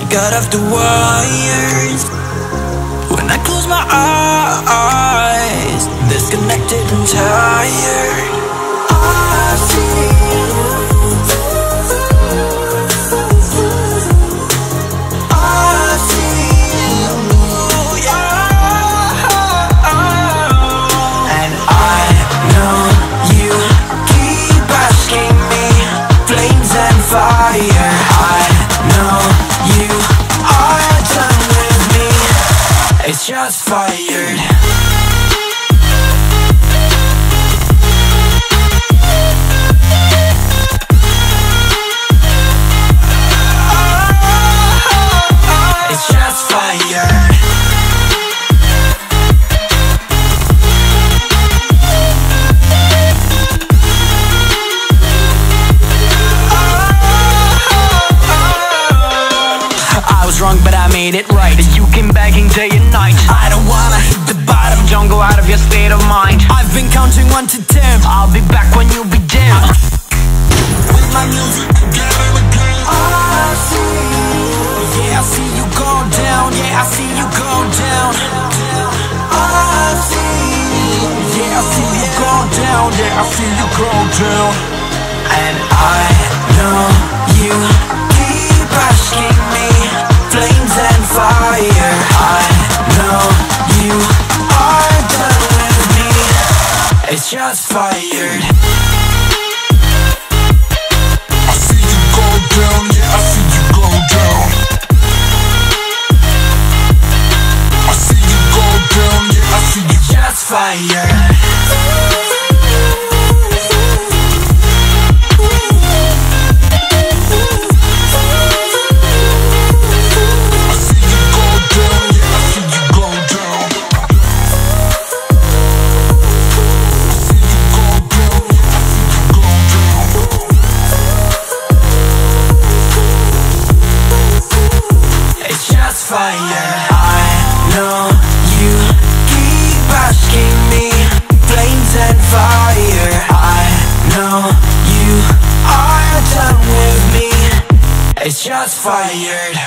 got off the wires. When I close my eyes, disconnected and tired. I see you. I see you, yeah. And I know you keep asking me, flames and fire. I know you are done with me. It's just fired. It's just fired. I was wrong, but I made it right. You came begging day and night. I don't wanna hit the bottom, don't go out of your state of mind. I've been counting 1 to 10. I'll be back when you be dim. With my music again and again. I see you. Yeah, I see you go down. Yeah, I see you go down. I see you. Yeah, I see you go down. Yeah, I see you go down. And I know you keep asking me, flames and fire. I know you are done with me. It's just fired. I see you go down, yeah, I see you go down. I see you go down, yeah, I see you. Just fired. Fire. I know you keep asking me, flames and fire. I know you are done with me. It's just fired.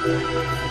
Thank